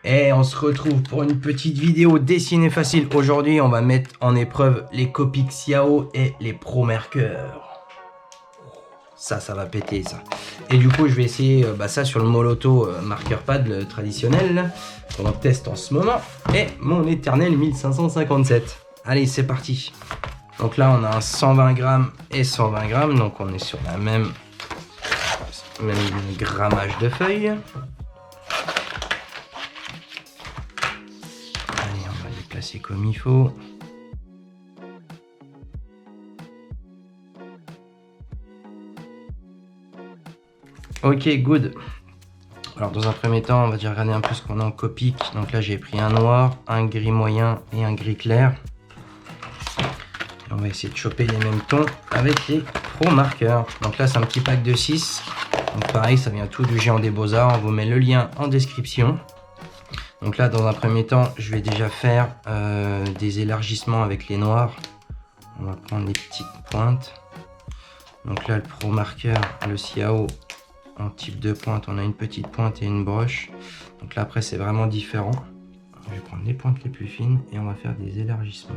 Et on se retrouve pour une petite vidéo dessinée facile. Aujourd'hui, on va mettre en épreuve les Copic Xiao et les Pro Markers. Ça va péter ça. Et du coup, je vais essayer ça sur le Moloto marqueur pad, le traditionnel, qu'on teste en ce moment. Et mon éternel 1557. Allez, c'est parti. Donc là, on a un 120 grammes et 120 grammes. Donc on est sur la même grammage de feuilles. Allez, on va les placer comme il faut. Ok, good. Alors dans un premier temps, on va déjà regarder un peu ce qu'on a en Copic. Donc là, j'ai pris un noir, un gris moyen et un gris clair. Et on va essayer de choper les mêmes tons avec les Pro Markers. Donc là, c'est un petit pack de 6. Donc pareil, ça vient tout du Géant des Beaux-Arts. On vous met le lien en description. Donc là, dans un premier temps, je vais déjà faire des élargissements avec les noirs. On va prendre les petites pointes. Donc là, le Pro Marker, le Xiao, en type de pointe, on a une petite pointe et une broche. Donc là, après, c'est vraiment différent. Je vais prendre les pointes les plus fines et on va faire des élargissements.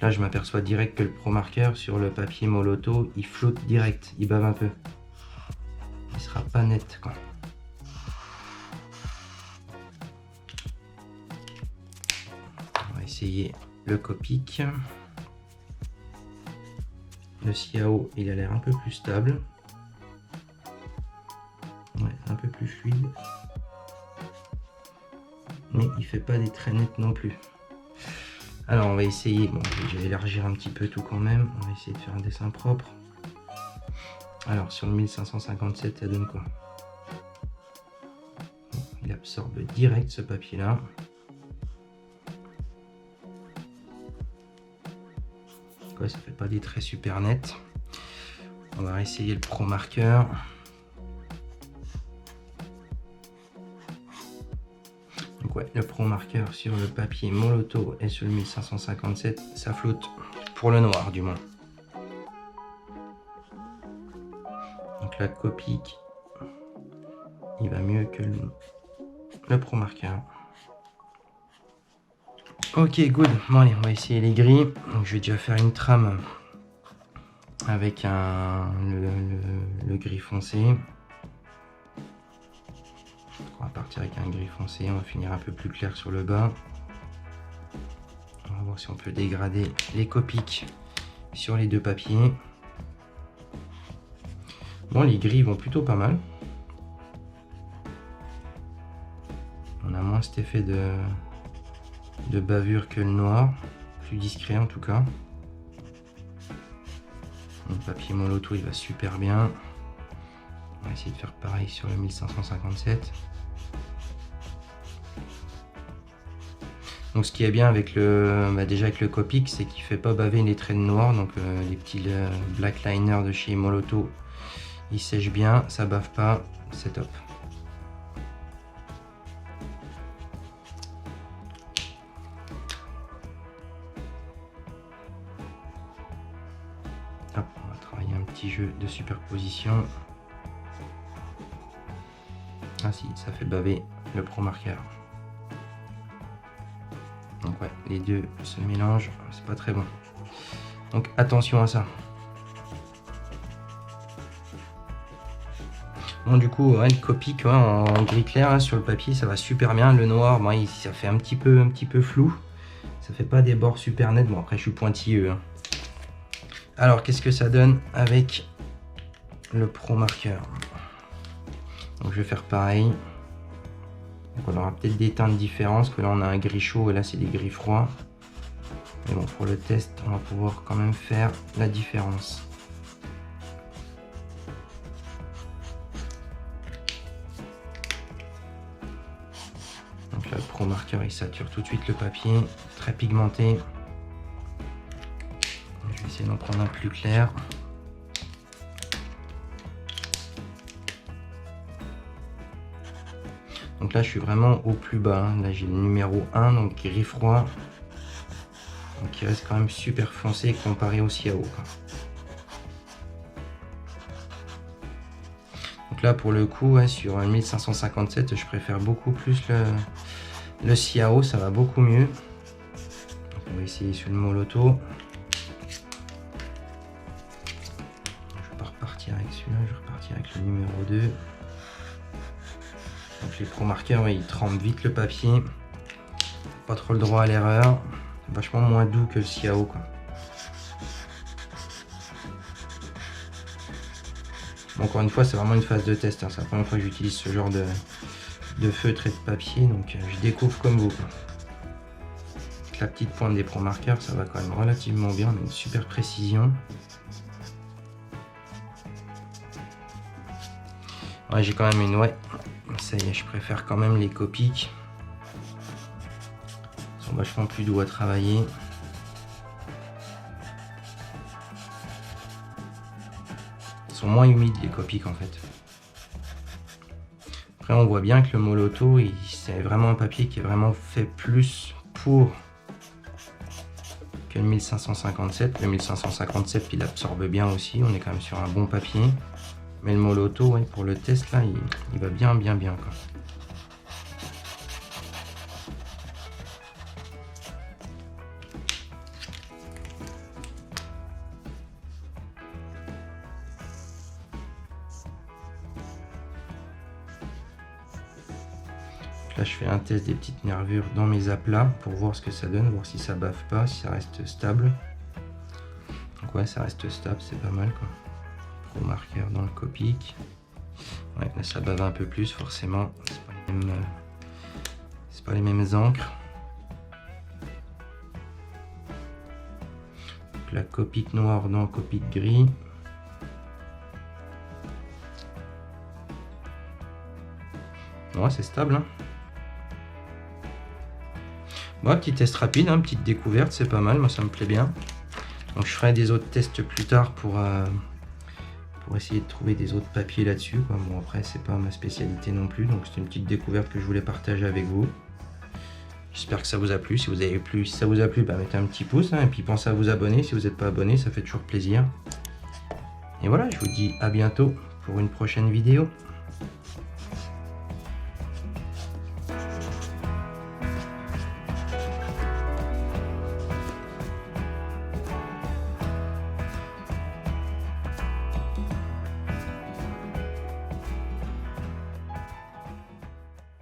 Là, je m'aperçois direct que le Pro Marker sur le papier Moloto, il flotte direct, il bave un peu. Il sera pas net, quoi. On va essayer le Copic. Le Xiao, il a l'air un peu plus stable. Ouais, un peu plus fluide. Mais il fait pas des traits nets non plus. Alors on va essayer, bon je vais élargir un petit peu tout quand même. On va essayer de faire un dessin propre. Alors sur le 1557, ça donne quoi? Il absorbe direct ce papier là. Quoi, ça fait pas des traits super nets. On va essayer le Pro Marker. Donc ouais, le Pro Marker sur le papier Moloto et sur le 1557, ça flotte pour le noir du moins. Donc la Copic, il va mieux que le Pro Marker. Ok, good. Bon allez, on va essayer les gris. Donc je vais déjà faire une trame avec le gris foncé. On va partir avec un gris foncé, on va finir un peu plus clair sur le bas. On va voir si on peut dégrader les Copic sur les deux papiers. Bon, les gris vont plutôt pas mal. On a moins cet effet de bavure que le noir, plus discret en tout cas. Le papier Moloto, il va super bien. On va essayer de faire pareil sur le 1557. Donc ce qui est bien avec déjà avec le Copic, c'est qu'il ne fait pas baver les traits de noir. Donc les petits black liners de chez Moloto, ils sèchent bien, ça bave pas, c'est top. Hop, on va travailler un petit jeu de superposition. Ah si, ça fait baver le Pro Marker. Donc ouais, les deux se mélangent, c'est pas très bon. Donc attention à ça. Bon du coup, ouais, le Copic en gris clair hein, sur le papier, ça va super bien. Le noir, bon, ça fait un petit peu flou. Ça fait pas des bords super nets. Bon après je suis pointilleux. Hein. Alors qu'est-ce que ça donne avec le Pro Marker? Donc je vais faire pareil. Donc on aura peut-être des teintes différentes, parce que là on a un gris chaud et là c'est des gris froids. Mais bon, pour le test, on va pouvoir quand même faire la différence. Donc là, le Pro Marker, il sature tout de suite le papier, très pigmenté. Je vais essayer d'en prendre un plus clair. Donc là, je suis vraiment au plus bas. Hein. Là, j'ai le numéro 1, donc gris froid. Donc il reste quand même super foncé comparé au Xiao. Donc là pour le coup, ouais, sur un 1557, je préfère beaucoup plus le Siao, ça va beaucoup mieux. Donc on va essayer sur le Moloto. Je vais pas repartir avec celui-là, je vais repartir avec le numéro 2. Donc les Pro Marker, ouais, ils trempent vite le papier. Pas trop le droit à l'erreur. Vachement moins doux que le Siao, quoi. Encore une fois, c'est vraiment une phase de test, hein. C'est la première fois que j'utilise ce genre de feutre et de papier, donc je découvre comme vous, quoi. Avec la petite pointe des Pro Marker, ça va quand même relativement bien, on a une super précision. Ouais, j'ai quand même une... Ouais, ça y est, je préfère quand même les Copic. Ils sont vachement plus doux à travailler. Ils sont moins humides les Copic en fait. Après on voit bien que le Moloto, c'est vraiment un papier qui est vraiment fait plus pour que le 1557. Le 1557 il absorbe bien aussi, on est quand même sur un bon papier. Mais le Moloto, ouais, pour le test là, il va bien quoi. Là je fais un test des petites nervures dans mes aplats pour voir ce que ça donne, voir si ça bave pas, si ça reste stable. Donc ouais, ça reste stable, c'est pas mal quoi. Pro Marker dans le Copic. Ouais, là ça bave un peu plus forcément, c'est pas les mêmes encres. Donc la Copic noire dans Copic gris. Ouais, c'est stable, hein. Bon, petit test rapide, hein, petite découverte, c'est pas mal, moi ça me plaît bien. Donc je ferai des autres tests plus tard pour essayer de trouver des autres papiers là-dessus. Bon après c'est pas ma spécialité non plus, donc c'est une petite découverte que je voulais partager avec vous. J'espère que ça vous a plu. Si ça vous a plu, bah, mettez un petit pouce, hein, et puis pensez à vous abonner. Si vous n'êtes pas abonné, ça fait toujours plaisir. Et voilà, je vous dis à bientôt pour une prochaine vidéo.